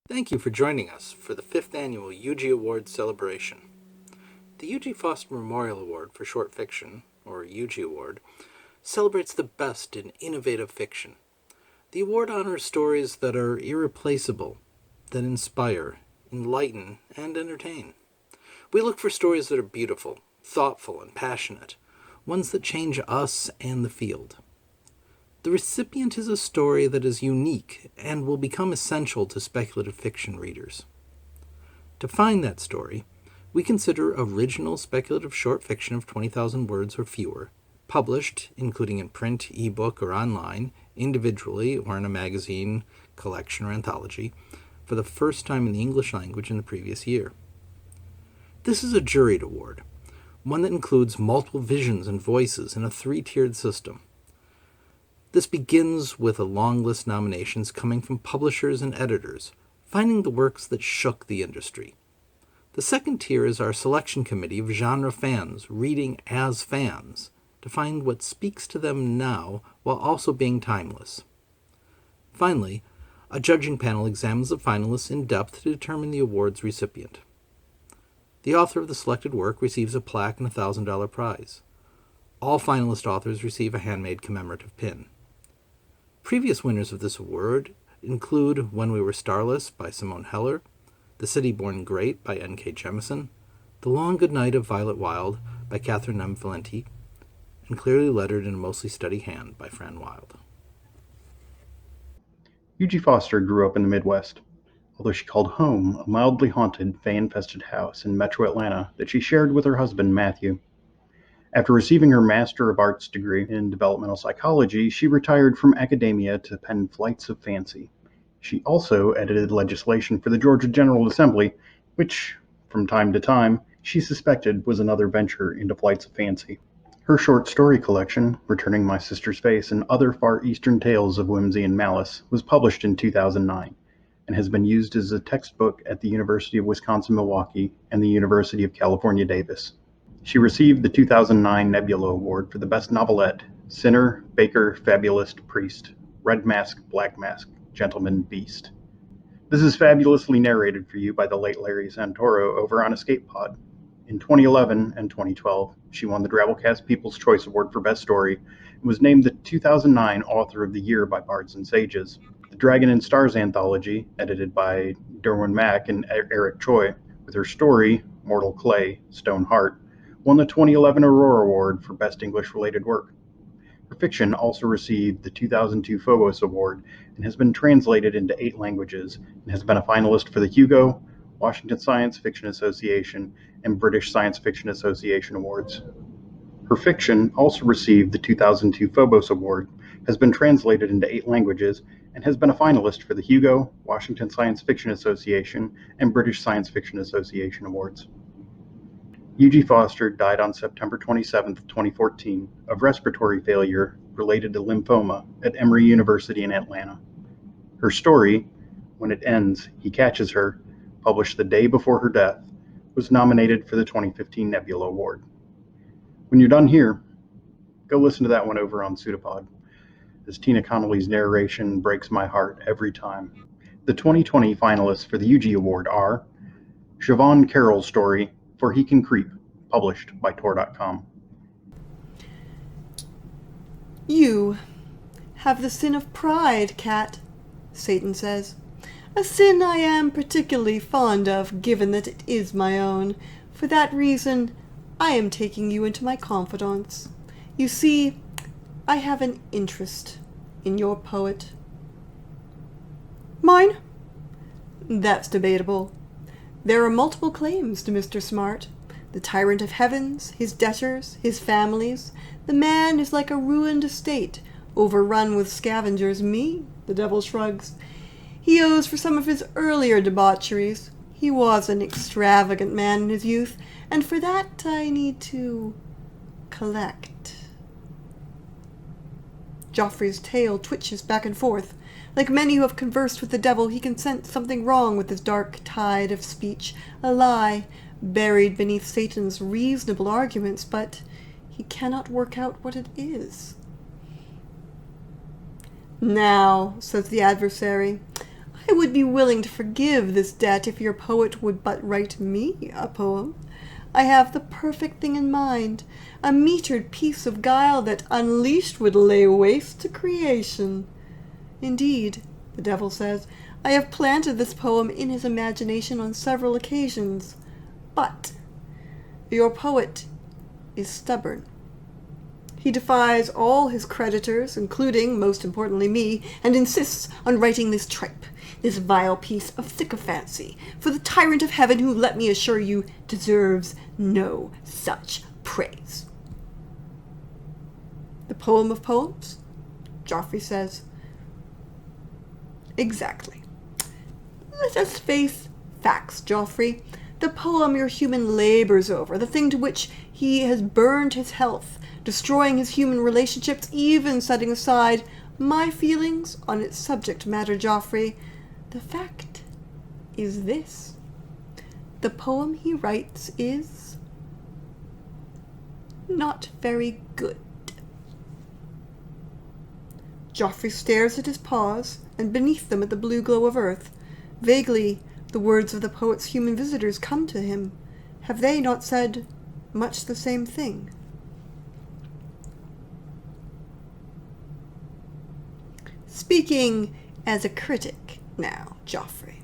Thank you for joining us for the 5th Annual Eugie Awards celebration. The Eugie Foster Memorial Award for Short Fiction, or Eugie Award, celebrates the best in innovative fiction. The award honors stories that are irreplaceable, that inspire, enlighten, and entertain. We look for stories that are beautiful, thoughtful, and passionate, ones that change us and the field. The recipient is a story that is unique and will become essential to speculative fiction readers. To find that story, we consider original speculative short fiction of 20,000 words or fewer, published, including in print, ebook, or online, individually or in a magazine, collection, or anthology, for the first time in the English language in the previous year. This is a juried award, one that includes multiple visions and voices in a 3-tiered system. This begins with a long list of nominations coming from publishers and editors, finding the works that shook the industry. The second tier is our selection committee of genre fans reading as fans to find what speaks to them now while also being timeless. Finally, a judging panel examines the finalists in depth to determine the award's recipient. The author of the selected work receives a plaque and a $1,000 prize. All finalist authors receive a handmade commemorative pin. Previous winners of this award include When We Were Starless by Simone Heller, The City Born Great by N.K. Jemisin, The Long Good Night of Violet Wilde by Catherine M. Valenti, and Clearly Lettered in a Mostly Steady Hand by Fran Wilde. Eugie Foster grew up in the Midwest, although she called home a mildly haunted, fey-infested house in metro Atlanta that she shared with her husband, Matthew. After receiving her Master of Arts degree in developmental psychology, she retired from academia to pen Flights of Fancy. She also edited legislation for the Georgia General Assembly, which, from time to time, she suspected was another venture into Flights of Fancy. Her short story collection, Returning My Sister's Face and Other Far Eastern Tales of Whimsy and Malice, was published in 2009 and has been used as a textbook at the University of Wisconsin-Milwaukee and the University of California, Davis. She received the 2009 Nebula Award for the Best Novelette, Sinner, Baker, Fabulist, Priest, Red Mask, Black Mask, Gentleman, Beast. This is fabulously narrated for you by the late Larry Santoro over on Escape Pod. In 2011 and 2012, she won the Drabblecast People's Choice Award for Best Story and was named the 2009 Author of the Year by Bards and Sages. The Dragon and Stars anthology, edited by Derwin Mack and Eric Choi, with her story, Mortal Clay, Stone Heart, won the 2011 Aurora Award for Best English-Related Work. Her fiction also received the 2002 Phobos Award and has been translated into 8 languages and has been a finalist for the Hugo, Washington Science Fiction Association, and British Science Fiction Association Awards. Her fiction also received the 2002 Phobos Award, has been translated into 8 languages, and has been a finalist for the Hugo, Washington Science Fiction Association, and British Science Fiction Association Awards. Eugie Foster died on September 27, 2014, of respiratory failure related to lymphoma at Emory University in Atlanta. Her story, When It Ends, He Catches Her, published the day before her death, was nominated for the 2015 Nebula Award. When you're done here, go listen to that one over on Pseudopod, as Tina Connolly's narration breaks my heart every time. The 2020 finalists for the Eugie Award are Siobhan Carroll's story, For He Can Creep, published by Tor.com. You have the sin of pride, Cat, Satan says. A sin I am particularly fond of, given that it is my own. For that reason, I am taking you into my confidence. You see, I have an interest in your poet. Mine? That's debatable. There are multiple claims to Mr. Smart. The tyrant of heavens, his debtors, his families. The man is like a ruined estate, overrun with scavengers. Me, the devil shrugs. He owes for some of his earlier debaucheries. He was an extravagant man in his youth, and for that I need to collect. Joffrey's tail twitches back and forth. Like many who have conversed with the devil, he can sense something wrong with his dark tide of speech, a lie, buried beneath Satan's reasonable arguments, but he cannot work out what it is. Now, says the adversary, I would be willing to forgive this debt if your poet would but write me a poem. I have the perfect thing in mind, a metered piece of guile that unleashed would lay waste to creation. Indeed, the devil says, I have planted this poem in his imagination on several occasions. But your poet is stubborn. He defies all his creditors, including, most importantly, me, and insists on writing this tripe, this vile piece of sycophancy, for the tyrant of heaven who, let me assure you, deserves no such praise. The poem of poems? Joffrey says. Exactly. Let us face facts, Joffrey. The poem your human labors over, the thing to which he has burned his health, destroying his human relationships, even setting aside my feelings on its subject matter, Joffrey. The fact is this. The poem he writes is not very good. Joffrey stares at his paws, and beneath them at the blue glow of earth. Vaguely, the words of the poet's human visitors come to him. Have they not said much the same thing? Speaking as a critic now, Joffrey,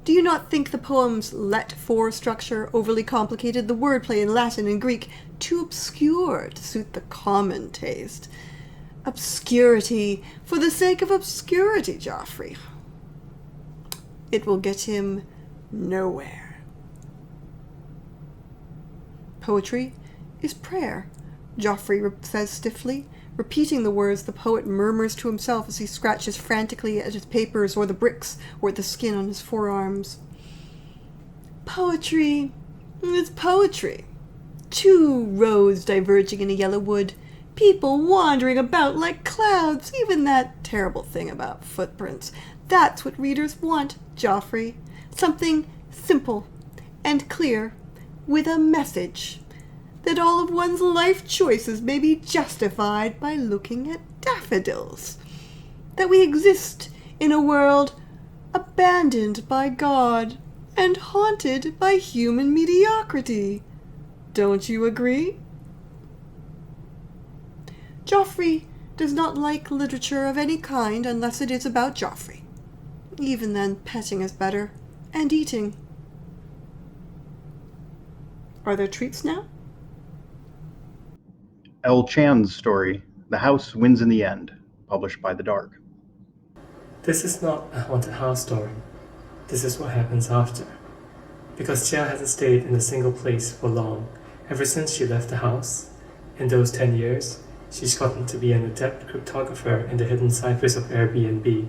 do you not think the poem's let-for structure overly complicated, the wordplay in Latin and Greek too obscure to suit the common taste? Obscurity for the sake of obscurity, Joffrey. It will get him nowhere. Poetry is prayer, Joffrey says stiffly, repeating the words the poet murmurs to himself as he scratches frantically at his papers or the bricks or at the skin on his forearms. Poetry is poetry. Two roads diverging in a yellow wood, people wandering about like clouds, even that terrible thing about footprints. That's what readers want, Joffrey. Something simple and clear, with a message. That all of one's life choices may be justified by looking at daffodils. That we exist in a world abandoned by God and haunted by human mediocrity. Don't you agree? Joffrey does not like literature of any kind unless it is about Joffrey. Even then, petting is better, and eating. Are there treats now? L. Chan's story, The House Wins in the End, published by The Dark. This is not a haunted house story. This is what happens after. Because Chia hasn't stayed in a single place for long, ever since she left the house. In those 10 years, she's gotten to be an adept cryptographer in the hidden ciphers of Airbnb,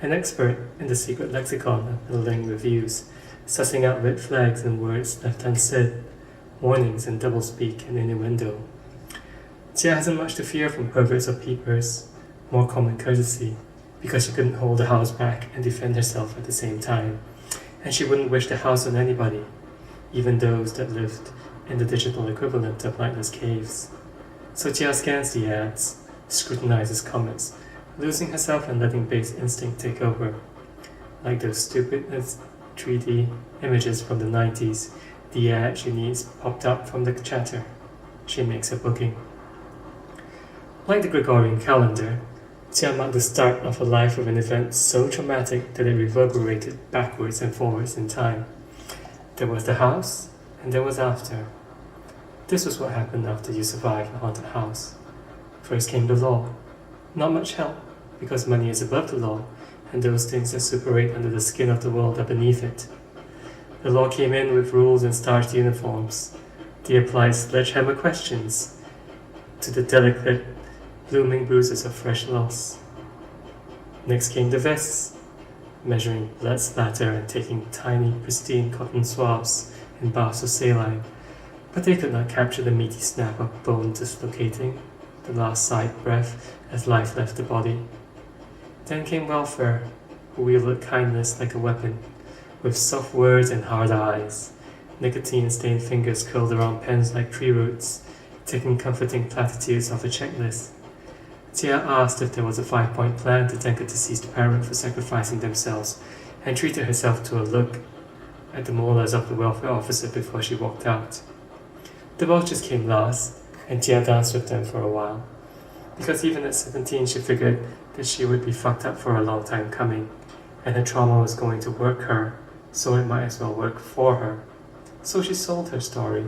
an expert in the secret lexicon of peddling reviews, sussing out red flags and words left unsaid, warnings and doublespeak and innuendo. Chia hasn't much to fear from perverts or peepers, more common courtesy, because she couldn't hold the house back and defend herself at the same time, and she wouldn't wish the house on anybody, even those that lived in the digital equivalent of lightless caves. So Chia scans the ads, scrutinizes comments, losing herself and letting base instinct take over. Like those stupid 3D images from the 90s, the ad she needs popped up from the chatter. She makes a booking. Like the Gregorian calendar, Chia marked the start of a life with an event so traumatic that it reverberated backwards and forwards in time. There was the house, and there was after. This was what happened after you survived a haunted house. First came the law. Not much help, because money is above the law, and those things that superate under the skin of the world are beneath it. The law came in with rules and starched uniforms. They applied sledgehammer questions to the delicate, blooming bruises of fresh loss. Next came the vests, measuring blood splatter and taking tiny, pristine cotton swabs in baths of saline, but they could not capture the meaty snap of bone dislocating, the last sighed breath as life left the body. Then came welfare, who wielded kindness like a weapon, with soft words and hard eyes, nicotine-stained fingers curled around pens like tree roots, taking comforting platitudes off a checklist. Tia asked if there was a 5-point plan to thank a deceased parent for sacrificing themselves, and treated herself to a look at the molars of the welfare officer before she walked out. The vultures came last, and Tia danced with them for a while, because even at 17 she figured that she would be fucked up for a long time coming, and her trauma was going to work her, so it might as well work for her. So she sold her story,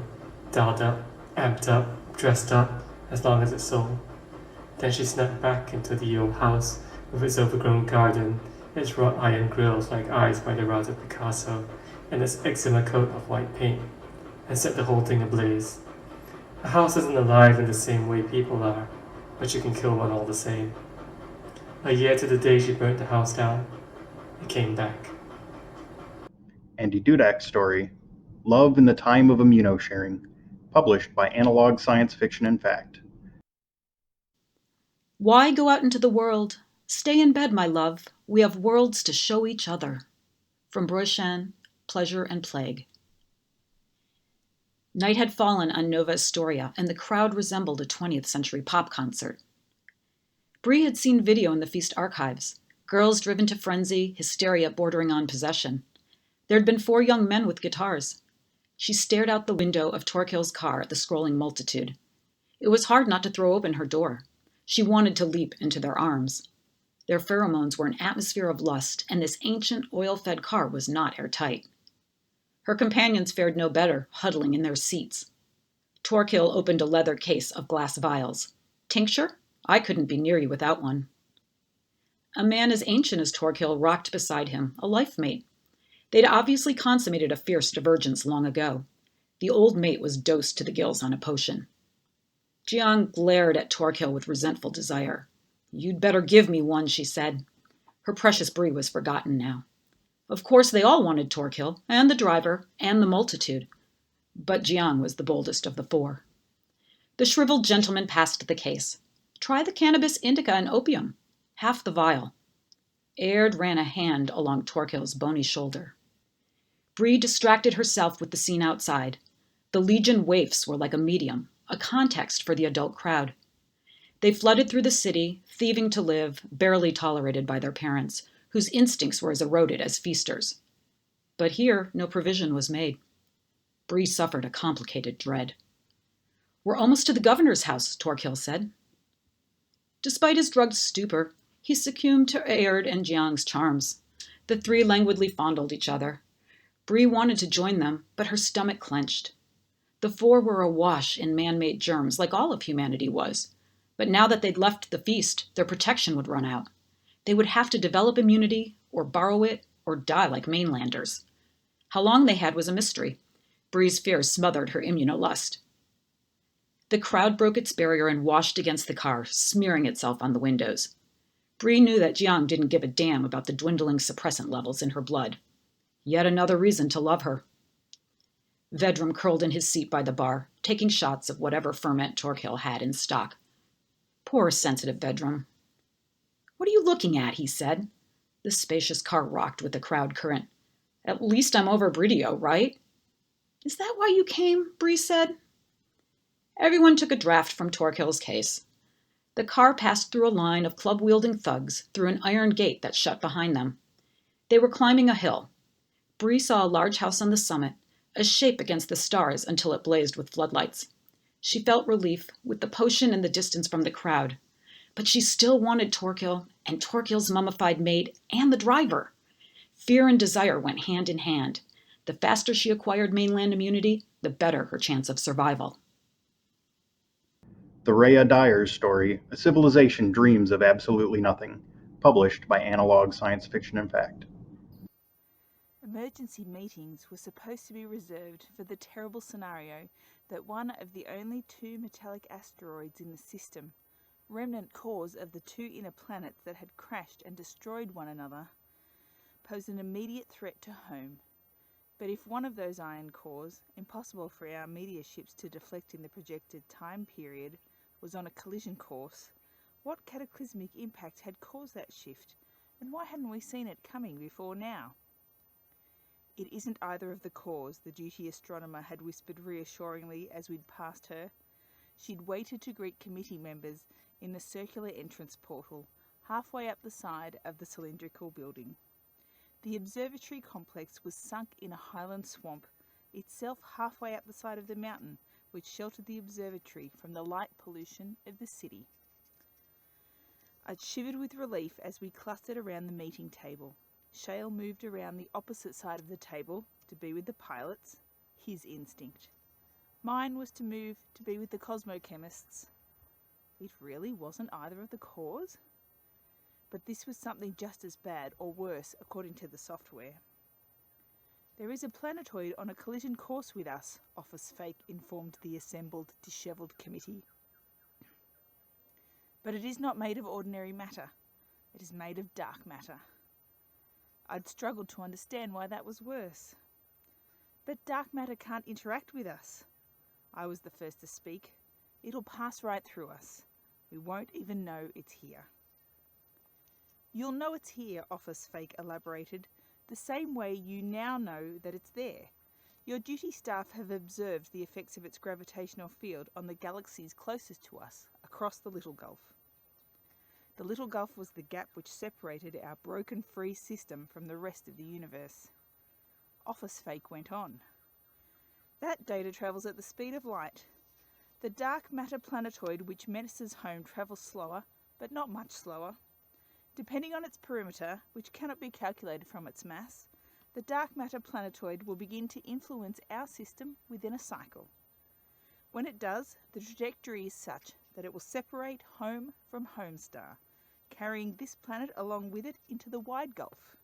dialed up, amped up, dressed up, as long as it sold. Then she snuck back into the old house with its overgrown garden, its wrought iron grills like eyes by the router Picasso, and its eczema coat of white paint, and set the whole thing ablaze. A house isn't alive in the same way people are, but you can kill one all the same. A year to the day she burnt the house down, it came back. Andy Dudak's story, Love in the Time of Immuno-Sharing, published by Analog Science Fiction and Fact. Why go out into the world? Stay in bed, my love. We have worlds to show each other. From Brochan, Pleasure and Plague. Night had fallen on Nova Astoria, and the crowd resembled a 20th century pop concert. Bree had seen video in the feast archives. Girls driven to frenzy, hysteria bordering on possession. There had been 4 young men with guitars. She stared out the window of Torquil's car at the scrolling multitude. It was hard not to throw open her door. She wanted to leap into their arms. Their pheromones were an atmosphere of lust, and this ancient, oil-fed car was not airtight. Her companions fared no better, huddling in their seats. Torquil opened a leather case of glass vials. Tincture? I couldn't be near you without one. A man as ancient as Torquil rocked beside him, a life mate. They'd obviously consummated a fierce divergence long ago. The old mate was dosed to the gills on a potion. Jiang glared at Torquil with resentful desire. You'd better give me one, she said. Her precious Bree was forgotten now. Of course, they all wanted Torquil, and the driver, and the multitude. But Jiang was the boldest of the 4. The shriveled gentleman passed the case. Try the cannabis indica and opium. Half the vial. Aird ran a hand along Torquil's bony shoulder. Bree distracted herself with the scene outside. The Legion waifs were like a medium, a context for the adult crowd. They flooded through the city, thieving to live, barely tolerated by their parents, whose instincts were as eroded as feasters. But here, no provision was made. Bree suffered a complicated dread. We're almost to the governor's house, Torquil said. Despite his drugged stupor, he succumbed to Aird and Jiang's charms. The 3 languidly fondled each other. Bree wanted to join them, but her stomach clenched. The 4 were awash in man-made germs, like all of humanity was. But now that they'd left the feast, their protection would run out. They would have to develop immunity, or borrow it, or die like mainlanders. How long they had was a mystery. Bree's fears smothered her immunolust. The crowd broke its barrier and washed against the car, smearing itself on the windows. Bree knew that Jiang didn't give a damn about the dwindling suppressant levels in her blood. Yet another reason to love her. Vedrum curled in his seat by the bar, taking shots of whatever ferment Torquil had in stock. Poor sensitive Vedrum. What are you looking at? He said. The spacious car rocked with the crowd current. At least I'm over Bridio, right? Is that why you came? Bree said. Everyone took a draft from Torquil's case. The car passed through a line of club-wielding thugs through an iron gate that shut behind them. They were climbing a hill. Bree saw a large house on the summit, a shape against the stars until it blazed with floodlights. She felt relief, with the potion in the distance from the crowd. But she still wanted Torquil, and Torquil's mummified maid, and the driver. Fear and desire went hand in hand. The faster she acquired mainland immunity, the better her chance of survival. Thoraiya Dyer's story, A Civilization Dreams of Absolutely Nothing, published by Analog Science Fiction and Fact. Emergency meetings were supposed to be reserved for the terrible scenario that one of the only 2 metallic asteroids in the system, remnant cores of the 2 inner planets that had crashed and destroyed one another, posed an immediate threat to home. But if one of those iron cores, impossible for our meteor ships to deflect in the projected time period, was on a collision course, what cataclysmic impact had caused that shift, and why hadn't we seen it coming before now? It isn't either of the cores, the duty astronomer had whispered reassuringly as we'd passed her. She'd waited to greet committee members in the circular entrance portal, halfway up the side of the cylindrical building. The observatory complex was sunk in a highland swamp, itself halfway up the side of the mountain, which sheltered the observatory from the light pollution of the city. I shivered with relief as we clustered around the meeting table. Shale moved around the opposite side of the table to be with the pilots, his instinct. Mine was to move to be with the cosmochemists. It really wasn't either of the cause? But this was something just as bad, or worse, according to the software. There is a planetoid on a collision course with us, Office Fake informed the assembled, dishevelled committee. But it is not made of ordinary matter. It is made of dark matter. I'd struggled to understand why that was worse. But dark matter can't interact with us. I was the first to speak. It'll pass right through us. We won't even know it's here. You'll know it's here, Office Fake elaborated, the same way you now know that it's there. Your duty staff have observed the effects of its gravitational field on the galaxies closest to us, across the Little Gulf. The Little Gulf was the gap which separated our broken free system from the rest of the universe. Office Fake went on. That data travels at the speed of light. The dark matter planetoid which menaces home travels slower, but not much slower. Depending on its perimeter, which cannot be calculated from its mass, the dark matter planetoid will begin to influence our system within a cycle. When it does, the trajectory is such that it will separate home from home star, carrying this planet along with it into the wide gulf.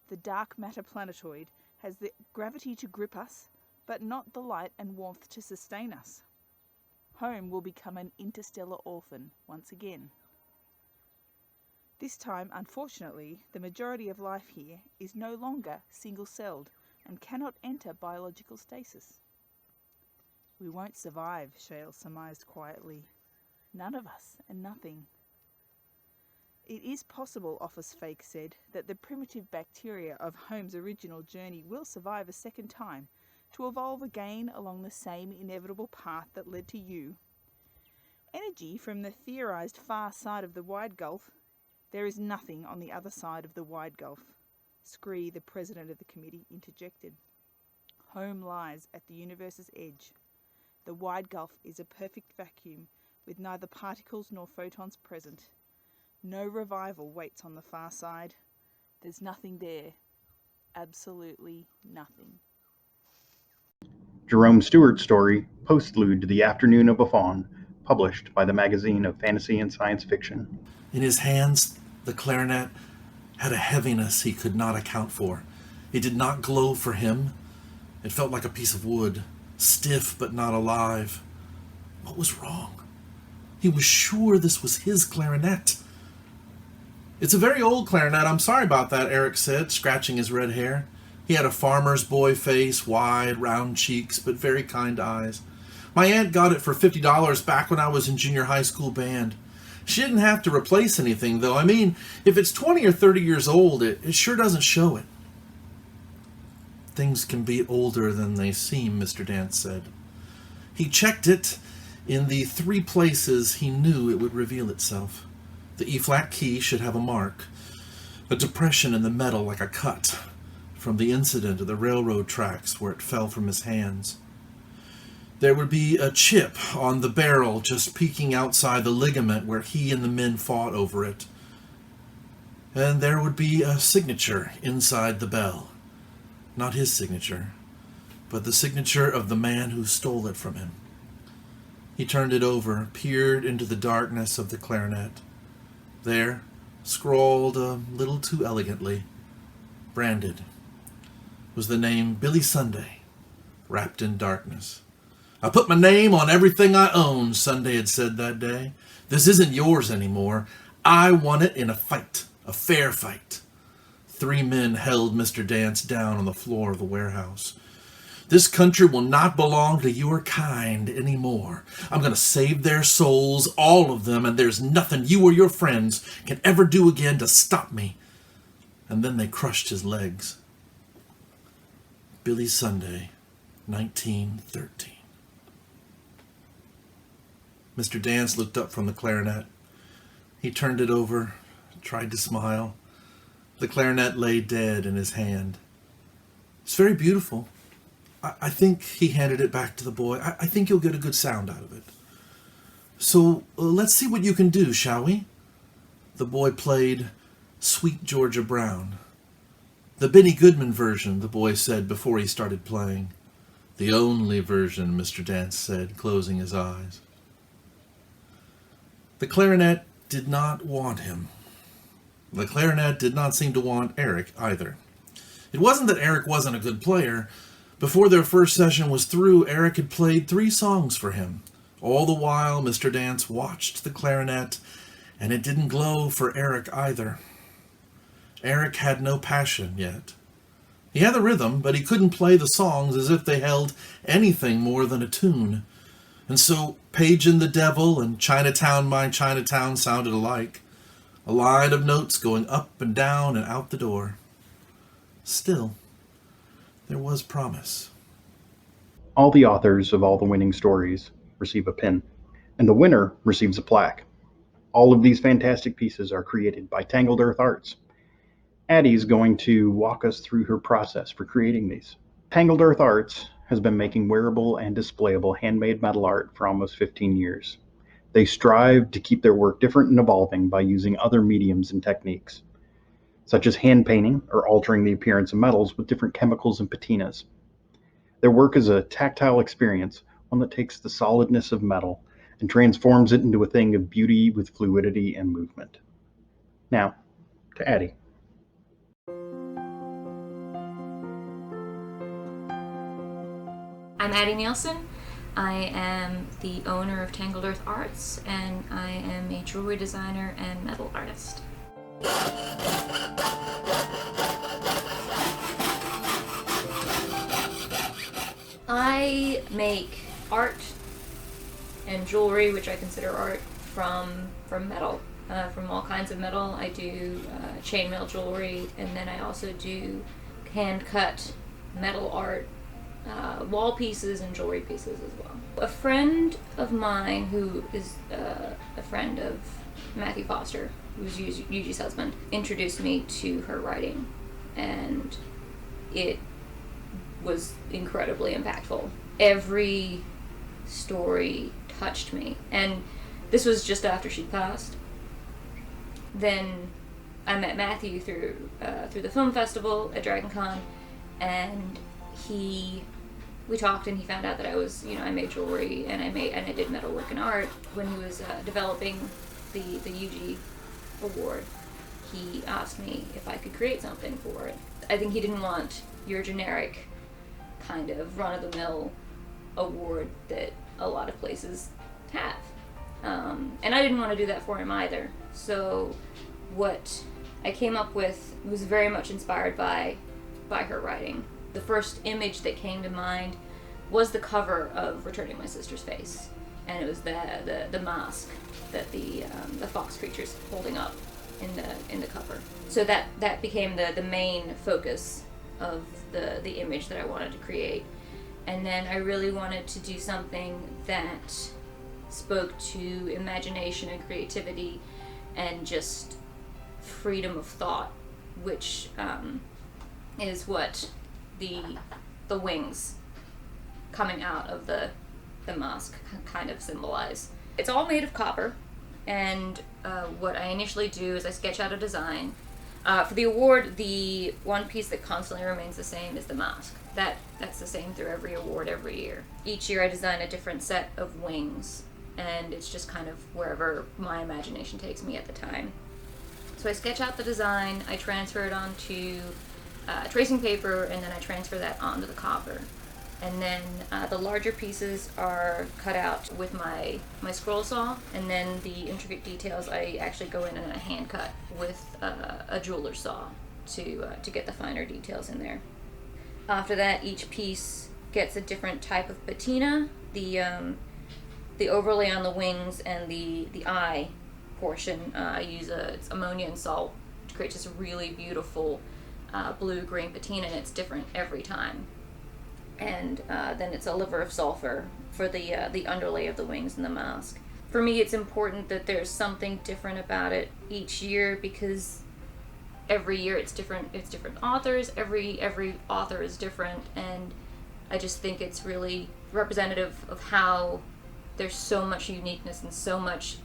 The dark matter planetoid has the gravity to grip us, but not the light and warmth to sustain us. Home will become an interstellar orphan once again. This time, unfortunately, the majority of life here is no longer single-celled and cannot enter biological stasis. We won't survive, Shale surmised quietly. None of us and nothing. It is possible, Office Fake said, that the primitive bacteria of Home's original journey will survive a second time to evolve again along the same inevitable path that led to you. Energy from the theorized far side of the wide gulf. There is nothing on the other side of the wide gulf, Scree, the president of the committee, interjected. Home lies at the universe's edge. The wide gulf is a perfect vacuum with neither particles nor photons present. No revival waits on the far side. There's nothing there. Absolutely nothing. Jerome Stueart's story, Postlude, The Afternoon of a Faun, published by the Magazine of Fantasy and Science Fiction. In his hands, the clarinet had a heaviness he could not account for. It did not glow for him. It felt like a piece of wood, stiff but not alive. What was wrong? He was sure this was his clarinet. "It's a very old clarinet. I'm sorry about that," Eric said, scratching his red hair. He had a farmer's boy face, wide, round cheeks, but very kind eyes. "My aunt got it for $50 back when I was in junior high school band. She didn't have to replace anything, though. I mean, if it's 20 or 30 years old, it sure doesn't show it." "Things can be older than they seem," Mr. Dance said. He checked it in the 3 places he knew it would reveal itself. The E-flat key should have a mark, a depression in the metal like a cut from the incident of the railroad tracks where it fell from his hands. There would be a chip on the barrel just peeking outside the ligament where he and the men fought over it. And there would be a signature inside the bell. Not his signature, but the signature of the man who stole it from him. He turned it over, peered into the darkness of the clarinet. There, scrawled a little too elegantly, branded, was the name Billy Sunday, wrapped in darkness. "I put my name on everything I own," Sunday had said that day. "This isn't yours anymore. I won it in a fight, a fair fight." 3 men held Mr. Dance down on the floor of the warehouse. "This country will not belong to your kind anymore. I'm going to save their souls, all of them, and there's nothing you or your friends can ever do again to stop me." And then they crushed his legs. Billy Sunday, 1913. Mr. Dance looked up from the clarinet. He turned it over, tried to smile. The clarinet lay dead in his hand. It's very beautiful. I think he handed it back to the boy. I think you'll get a good sound out of it. So let's see what you can do, shall we? The boy played Sweet Georgia Brown. The Benny Goodman version, the boy said before he started playing. The only version, Mr. Dance said, closing his eyes. The clarinet did not want him. The clarinet did not seem to want Eric either. It wasn't that Eric wasn't a good player. Before their first session was through, Eric had played 3 songs for him. All the while, Mr. Dance watched the clarinet, and it didn't glow for Eric either. Eric had no passion yet. He had the rhythm, but he couldn't play the songs as if they held anything more than a tune. And so Page and the Devil and Chinatown, My Chinatown sounded alike. A line of notes going up and down and out the door. Still, there was promise. All the authors of all the winning stories receive a pin, and the winner receives a plaque. All of these fantastic pieces are created by Tangled Earth Arts. Addie's going to walk us through her process for creating these. Tangled Earth Arts has been making wearable and displayable handmade metal art for almost 15 years. They strive to keep their work different and evolving by using other mediums and techniques, such as hand painting or altering the appearance of metals with different chemicals and patinas. Their work is a tactile experience, one that takes the solidness of metal and transforms it into a thing of beauty with fluidity and movement. Now, to Addie. I'm Addie Nielsen. I am the owner of Tangled Earth Arts, and I am a jewelry designer and metal artist. I make art and jewelry, which I consider art, from metal, from all kinds of metal. I do chainmail jewelry, and then I also do hand-cut metal art, wall pieces and jewelry pieces as well. A friend of mine who is a friend of Matthew Foster, who's Eugie's husband, introduced me to her writing, and it was incredibly impactful. Every story touched me, and this was just after she passed. Then I met Matthew through the film festival at Dragon Con, and we talked, and he found out that I made jewelry and I did metalwork and art. When he was developing the Eugie award, he asked me if I could create something for it. I think he didn't want your generic kind of run-of-the-mill award that a lot of places have. And I didn't want to do that for him either. So what I came up with was very much inspired by her writing. The first image that came to mind was the cover of Returning My Sister's Face, and it was the mask that the fox creature's holding up in the cover. So that became the main focus of the image that I wanted to create. And then I really wanted to do something that spoke to imagination and creativity and just freedom of thought, which is what the wings coming out of the mask kind of symbolize. It's all made of copper, and what I initially do is I sketch out a design. For the award, the one piece that constantly remains the same is the mask. That's the same through every award every year. Each year I design a different set of wings, and it's just kind of wherever my imagination takes me at the time. So I sketch out the design, I transfer it onto tracing paper, and then I transfer that onto the copper. And then the larger pieces are cut out with my scroll saw, and then the intricate details I actually go in and I hand cut with a jeweler's saw to get the finer details in there. After that, each piece gets a different type of patina. The overlay on the wings and the eye portion, I use it's ammonia and salt to create just a really beautiful blue-green patina, and it's different every time. And then it's a liver of sulfur for the underlay of the wings and the mask. for me, it's important that there's something different about it each year, because every year it's different authors, every author is different, and I just think it's really representative of how there's so much uniqueness and so much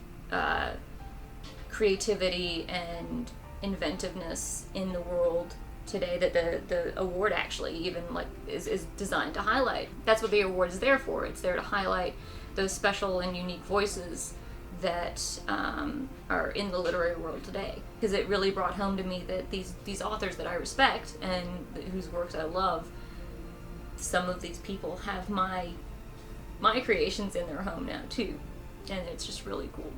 creativity and inventiveness in the world today that the award actually even is designed to highlight. That's what the award is there for. It's there to highlight those special and unique voices that are in the literary world today. Because it really brought home to me that these authors that I respect and whose works I love, some of these people have my creations in their home now too, and it's just really cool.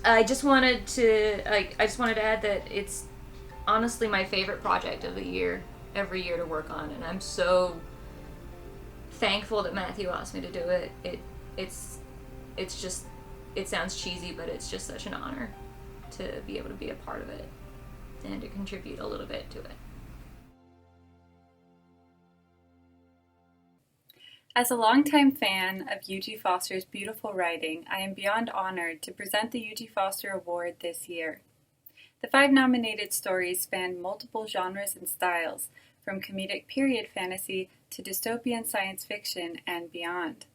I just wanted to add that it's honestly my favorite project of the year, every year to work on, and I'm so thankful that Matthew asked me to do it. It's just, it sounds cheesy, but it's just such an honor to be able to be a part of it and to contribute a little bit to it. As a longtime fan of Eugie Foster's beautiful writing, I am beyond honored to present the Eugie Foster Award this year. The 5 nominated stories span multiple genres and styles, from comedic period fantasy to dystopian science fiction and beyond.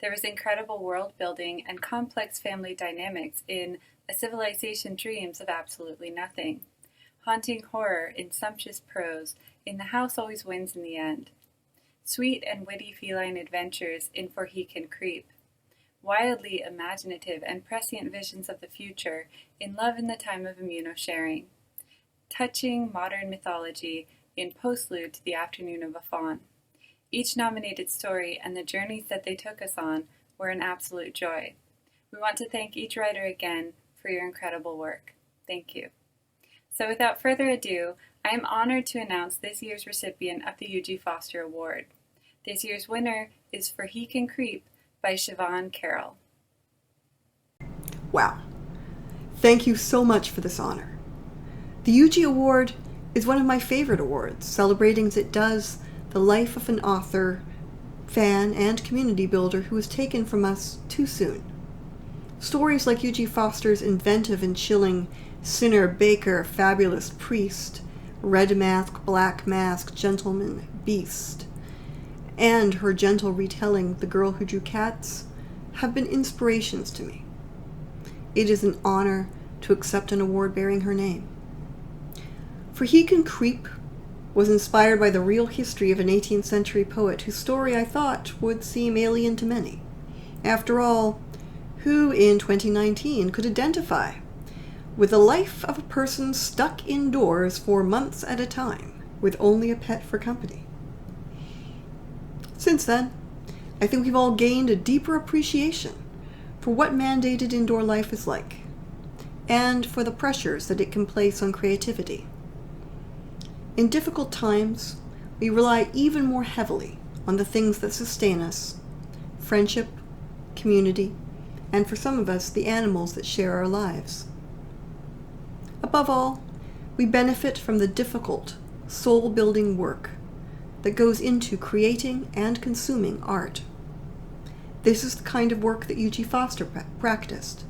There was incredible world building and complex family dynamics in A Civilization Dreams of Absolutely Nothing, haunting horror in sumptuous prose in The House Always Wins in the End, sweet and witty feline adventures in For He Can Creep, wildly imaginative and prescient visions of the future in Love in the Time of Immuno-Sharing, touching modern mythology in Postlude to the Afternoon of a Faun. Each nominated story and the journeys that they took us on were an absolute joy. We want to thank each writer again for your incredible work. Thank you. So without further ado, I am honored to announce this year's recipient of the Eugie Foster Award. This year's winner is For He Can Creep by Siobhan Carroll. Wow. Thank you so much for this honor. The Eugie Award is one of my favorite awards, celebrating as it does the life of an author, fan, and community builder who was taken from us too soon. Stories like Eugie Foster's inventive and chilling Sinner, Baker, Fabulous Priest, Red Mask, Black Mask, Gentleman, Beast, and her gentle retelling, The Girl Who Drew Cats, have been inspirations to me. It is an honor to accept an award bearing her name. For He Can Creep was inspired by the real history of an 18th century poet whose story I thought would seem alien to many. After all, who in 2019 could identify with the life of a person stuck indoors for months at a time with only a pet for company? Since then, I think we've all gained a deeper appreciation for what mandated indoor life is like, and for the pressures that it can place on creativity. In difficult times, we rely even more heavily on the things that sustain us: friendship, community, and for some of us, the animals that share our lives. Above all, we benefit from the difficult, soul-building work that goes into creating and consuming art. This is the kind of work that Eugie Foster practiced,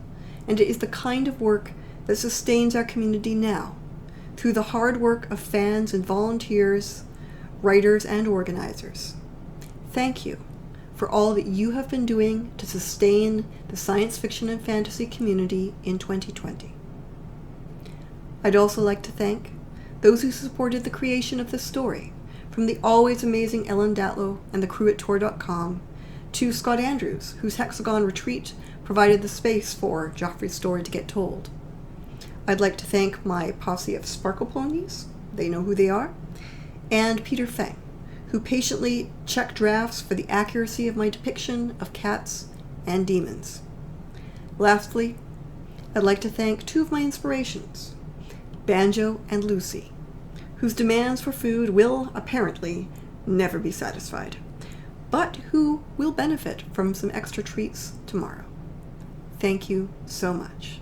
and it is the kind of work that sustains our community now, through the hard work of fans and volunteers, writers and organizers. Thank you for all that you have been doing to sustain the science fiction and fantasy community in 2020. I'd also like to thank those who supported the creation of this story, from the always amazing Ellen Datlow and the crew at Tor.com, to Scott Andrews, whose Hexagon Retreat provided the space for Joffrey's story to get told. I'd like to thank my posse of Sparkle Ponies, they know who they are, and Peter Feng, who patiently checked drafts for the accuracy of my depiction of cats and demons. Lastly, I'd like to thank 2 of my inspirations, Banjo and Lucy, whose demands for food will, apparently, never be satisfied, but who will benefit from some extra treats tomorrow. Thank you so much.